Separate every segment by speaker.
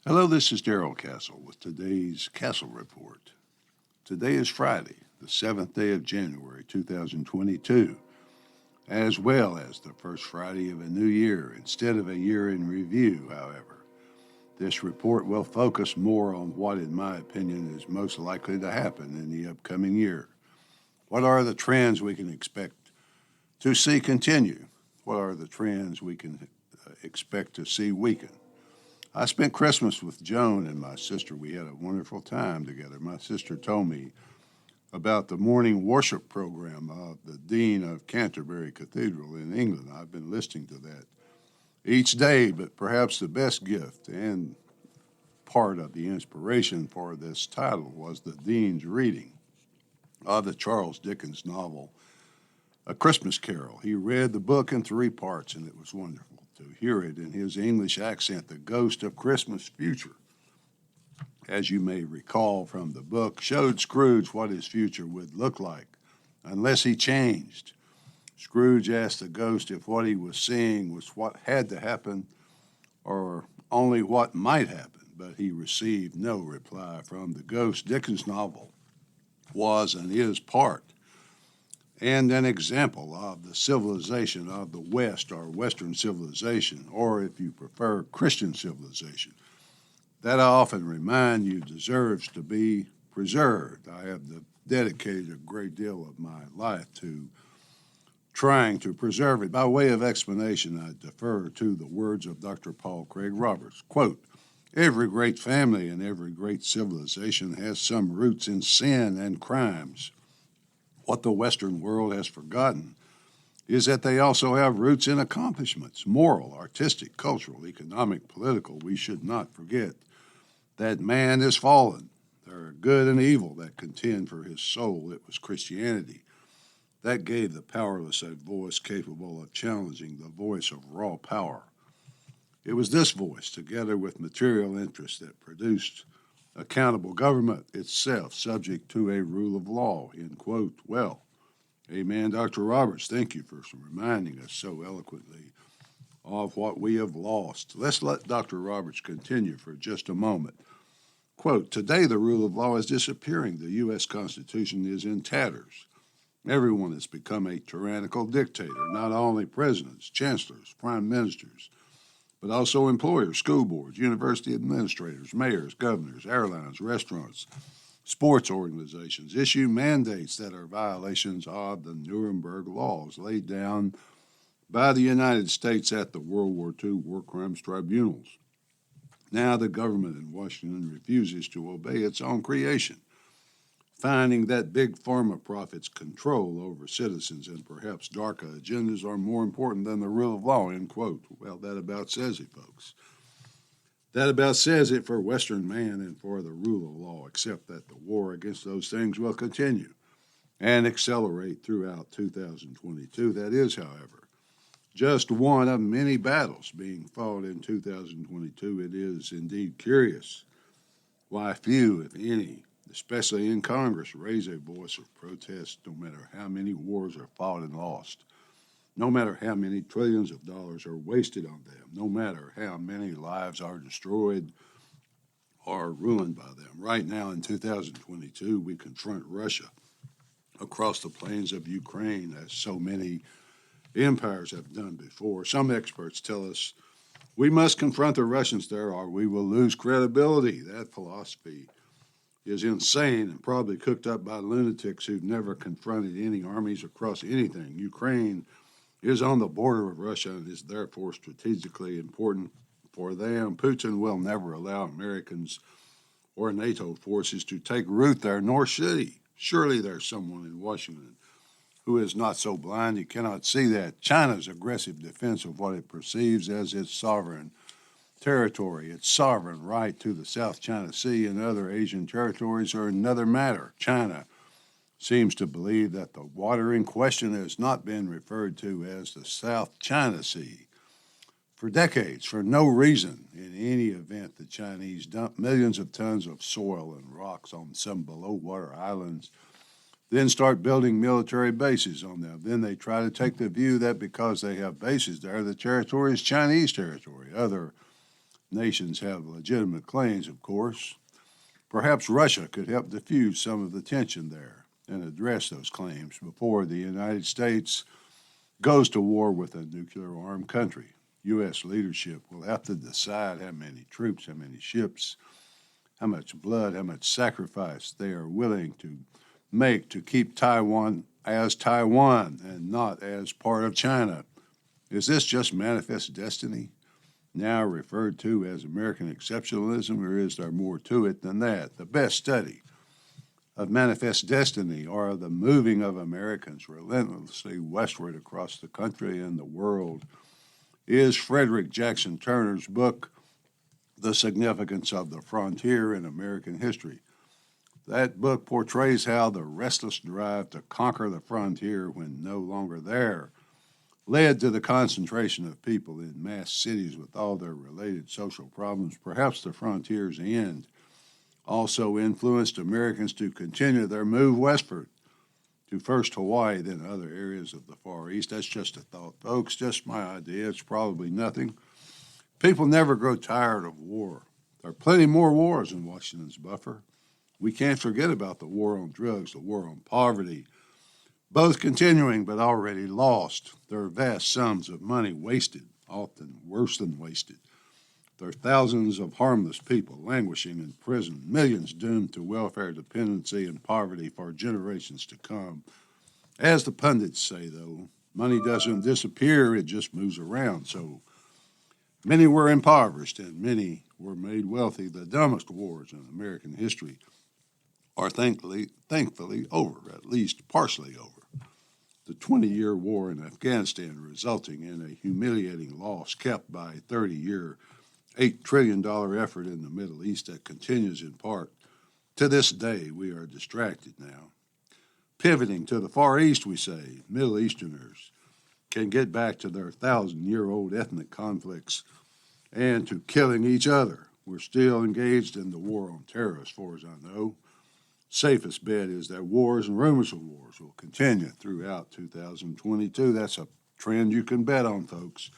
Speaker 1: Hello, this is Darrell Castle with today's Castle Report. Today is Friday, the 7th day of January 2022, as well as the first Friday of a new year instead of a year in review, however. This report will focus more on what, in my opinion, is most likely to happen in the upcoming year. What are the trends we can expect to see continue? What are the trends we can expect to see weaken? I spent Christmas with Joan and my sister. We had a wonderful time together. My sister told me about the morning worship program of the Dean of Canterbury Cathedral in England. I've been listening to that each day, but perhaps the best gift and part of the inspiration for this title was the Dean's reading of the Charles Dickens novel, A Christmas Carol. He read the book in three parts, and it was wonderful to hear it in his English accent, the ghost of Christmas future. As you may recall from the book, showed Scrooge what his future would look like unless he changed. Scrooge asked the ghost if what he was seeing was what had to happen or only what might happen, but he received no reply from the ghost. Dickens' novel was and is part and an example of the civilization of the West, or Western civilization, or if you prefer, Christian civilization. That I often remind you deserves to be preserved. I have dedicated a great deal of my life to trying to preserve it. By way of explanation, I defer to the words of Dr. Paul Craig Roberts. Quote, "Every great family and every great civilization has some roots in sin and crimes. What the Western world has forgotten is that they also have roots in accomplishments, moral, artistic, cultural, economic, political. We should not forget that man is fallen. There are good and evil that contend for his soul. It was Christianity that gave the powerless a voice capable of challenging the voice of raw power. It was this voice, together with material interests, that produced accountable government itself, subject to a rule of law," end quote. Well, amen, Dr. Roberts. Thank you for reminding us so eloquently of what we have lost. Let's let Dr. Roberts continue for just a moment. Quote, "Today the rule of law is disappearing. The U.S. Constitution is in tatters. Everyone has become a tyrannical dictator, not only presidents, chancellors, prime ministers, but also employers, school boards, university administrators, mayors, governors, airlines, restaurants, sports organizations issue mandates that are violations of the Nuremberg laws laid down by the United States at the World War II War Crimes Tribunals. Now the government in Washington refuses to obey its own creation, finding that big pharma profits' control over citizens and perhaps darker agendas are more important than the rule of law," end quote. Well, that about says it, folks. That about says it for Western man and for the rule of law, except that the war against those things will continue and accelerate throughout 2022. That is, however, just one of many battles being fought in 2022. It is indeed curious why few, if any, especially in Congress, raise a voice of protest no matter how many wars are fought and lost, no matter how many trillions of dollars are wasted on them, no matter how many lives are destroyed or ruined by them. Right now in 2022, we confront Russia across the plains of Ukraine as so many empires have done before. Some experts tell us we must confront the Russians there or we will lose credibility. That philosophy is insane and probably cooked up by lunatics who've never confronted any armies across anything. Ukraine is on the border of Russia and is therefore strategically important for them. Putin will never allow Americans or NATO forces to take root there, nor should he. Surely there's someone in Washington who is not so blind he cannot see that. China's aggressive defense of what it perceives as its sovereign territory, its sovereign right to the South China Sea and other Asian territories are another matter. China seems to believe that the water in question has not been referred to as the South China Sea for decades, for no reason. In any event, the Chinese dump millions of tons of soil and rocks on some below-water islands, then start building military bases on them. Then they try to take the view that because they have bases there, the territory is Chinese territory. Other nations have legitimate claims, of course. Perhaps Russia could help diffuse some of the tension there and address those claims before the United States goes to war with a nuclear armed country. U.S. leadership will have to decide how many troops, how many ships, how much blood, how much sacrifice they are willing to make to keep Taiwan and not as part of China. Is this just manifest destiny, now referred to as American exceptionalism, or is there more to it than that? The best study of manifest destiny are the moving of Americans relentlessly westward across the country and the world is Frederick Jackson Turner's book, The Significance of the Frontier in American History. That book portrays how the restless drive to conquer the frontier when no longer there led to the concentration of people in mass cities with all their related social problems. Perhaps the frontier's end also influenced Americans to continue their move westward to first Hawaii, then other areas of the Far East. That's just a thought, folks, just my idea. It's probably nothing. People never grow tired of war. There are plenty more wars in Washington's buffer. We can't forget about the war on drugs, the war on poverty, both continuing but already lost. There are vast sums of money wasted, often worse than wasted. There are thousands of harmless people languishing in prison, millions doomed to welfare dependency and poverty for generations to come. As the pundits say, though, money doesn't disappear, it just moves around. So many were impoverished and many were made wealthy. The dumbest wars in American history are thankfully over, at least partially over. The 20-year war in Afghanistan resulting in a humiliating loss capped by a 30-year $8 trillion effort in the Middle East that continues in part. To this day, we are distracted now. Pivoting to the Far East, we say, Middle Easterners can get back to their 1,000-year-old ethnic conflicts and to killing each other. We're still engaged in the war on terror, as far as I know. Safest bet is that wars and rumors of wars will continue throughout 2022. That's a trend you can bet on, folks.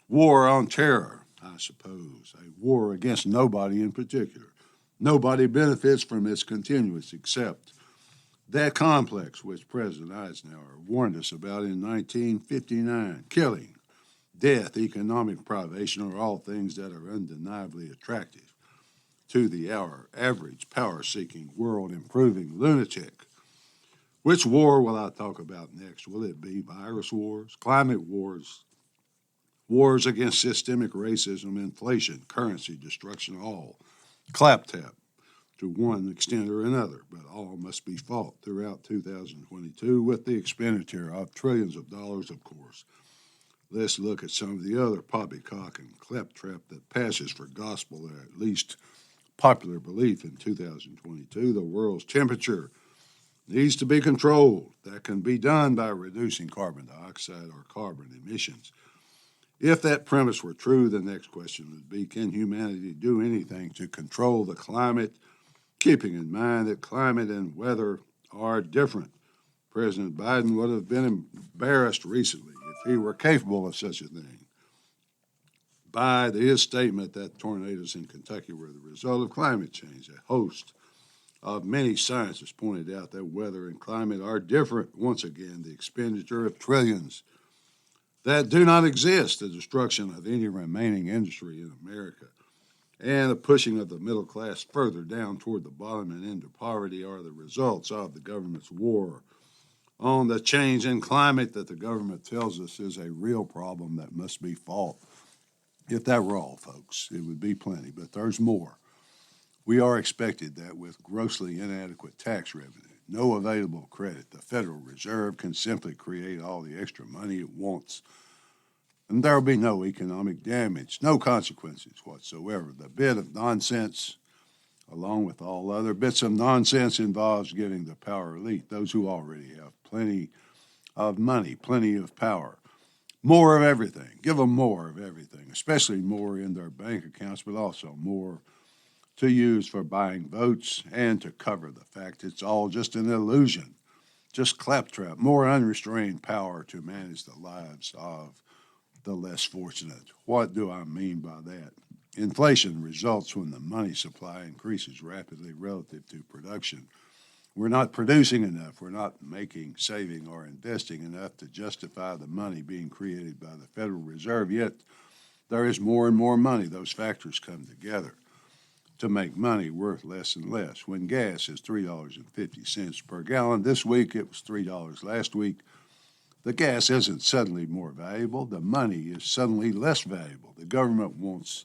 Speaker 1: War on terror, I suppose, a war against nobody in particular. Nobody benefits from its continuance except that complex which President Eisenhower warned us about in 1959. Killing, death, economic privation are all things that are undeniably attractive to the average power-seeking, world-improving lunatic. Which war will I talk about next? Will it be virus wars, climate wars, wars against systemic racism, inflation, currency, destruction, all claptrap to one extent or another, but all must be fought throughout 2022 with the expenditure of trillions of dollars, of course. Let's look at some of the other poppycock and claptrap that passes for gospel, or at least popular belief in 2022. The world's temperature needs to be controlled. That can be done by reducing carbon dioxide or carbon emissions. If that premise were true, the next question would be, can humanity do anything to control the climate, keeping in mind that climate and weather are different? President Biden would have been embarrassed recently if he were capable of such a thing by his statement that tornadoes in Kentucky were the result of climate change. A host of many scientists pointed out that weather and climate are different. Once again, the expenditure of trillions that do not exist, the destruction of any remaining industry in America, and the pushing of the middle class further down toward the bottom and into poverty are the results of the government's war on the change in climate that the government tells us is a real problem that must be fought. If that were all, folks, it would be plenty, but there's more. We are expected that with grossly inadequate tax revenue, no available credit, the Federal Reserve can simply create all the extra money it wants, and there will be no economic damage, no consequences whatsoever. The bit of nonsense, along with all other bits of nonsense, involves giving the power elite, those who already have plenty of money, plenty of power, more of everything. Give them more of everything, especially more in their bank accounts, but also more to use for buying votes and to cover the fact it's all just an illusion, just claptrap, more unrestrained power to manage the lives of the less fortunate. What do I mean by that? Inflation results when the money supply increases rapidly relative to production. We're not producing enough. We're not making, saving, or investing enough to justify the money being created by the Federal Reserve, yet there is more and more money. Those factors come together to make money worth less and less. When gas is $3.50 per gallon, this week it was $3 last week, the gas isn't suddenly more valuable. The money is suddenly less valuable. The government wants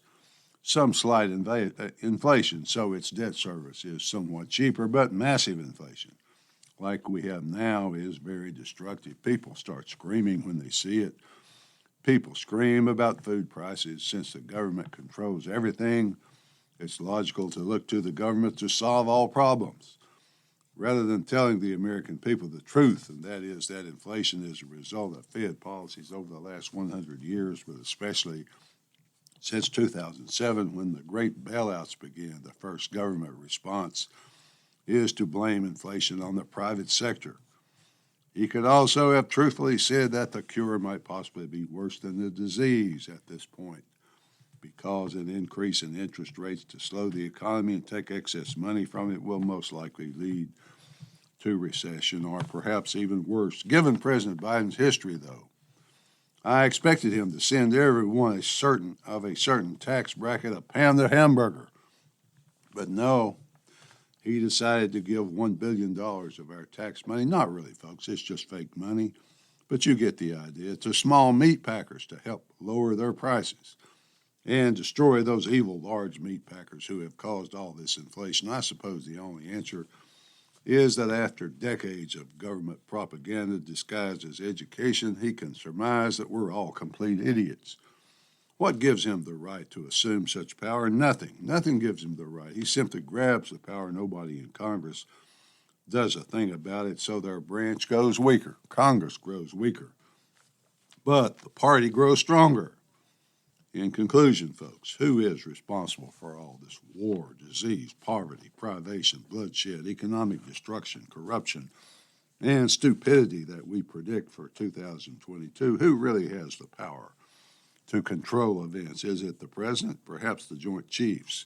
Speaker 1: some slight inflation, so its debt service is somewhat cheaper, but massive inflation, like we have now, is very destructive. People start screaming when they see it. People scream about food prices. Since the government controls everything, it's logical to look to the government to solve all problems, rather than telling the American people the truth, and that is that inflation is a result of Fed policies over the last 100 years, but especially since 2007, when the great bailouts began. The first government response is to blame inflation on the private sector. He could also have truthfully said that the cure might possibly be worse than the disease at this point, because an increase in interest rates to slow the economy and take excess money from it will most likely lead to recession, or perhaps even worse. Given President Biden's history, though, I expected him to send everyone a certain tax bracket a pound of hamburger. But no, he decided to give $1 billion of our tax money. Not really, folks. It's just fake money. But you get the idea. To small meat packers to help lower their prices and destroy those evil large meat packers who have caused all this inflation. I suppose the only answer is that after decades of government propaganda disguised as education, he can surmise that we're all complete idiots. What gives him the right to assume such power? Nothing. Nothing gives him the right. He simply grabs the power. Nobody in Congress does a thing about it, so their branch goes weaker. Congress grows weaker. But the party grows stronger. In conclusion, folks, who is responsible for all this war, disease, poverty, privation, bloodshed, economic destruction, corruption, and stupidity that we predict for 2022? Who really has the power to control events? Is it the president? Perhaps the Joint Chiefs?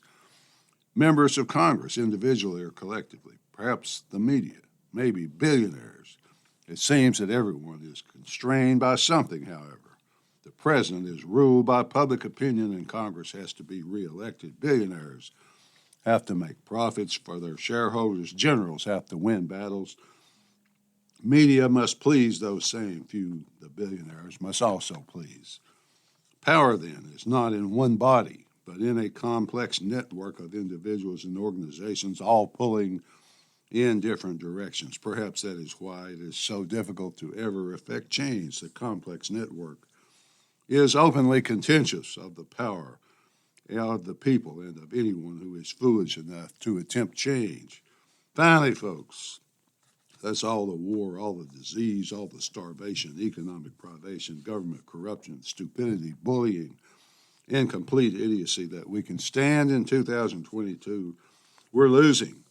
Speaker 1: Members of Congress, individually or collectively? Perhaps the media? Maybe billionaires? It seems that everyone is constrained by something, however. The president is ruled by public opinion, and Congress has to be reelected. Billionaires have to make profits for their shareholders. Generals have to win battles. Media must please those same few. The billionaires must also please. Power, then, is not in one body, but in a complex network of individuals and organizations, all pulling in different directions. Perhaps that is why it is so difficult to ever effect change. The complex network is openly contentious of the power of the people and of anyone who is foolish enough to attempt change. Finally, folks, that's all the war, all the disease, all the starvation, economic privation, government corruption, stupidity, bullying, and complete idiocy that we can stand in 2022. We're losing,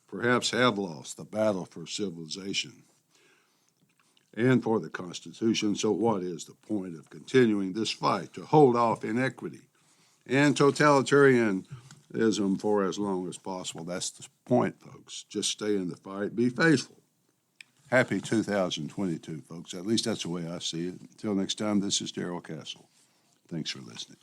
Speaker 1: perhaps have lost, the battle for civilization and for the Constitution. So what is the point of continuing this fight to hold off inequity and totalitarianism for as long as possible? That's the point, folks. Just stay in the fight. Be faithful. Happy 2022, folks. At least that's the way I see it. Until next time, this is Darrell Castle. Thanks for listening.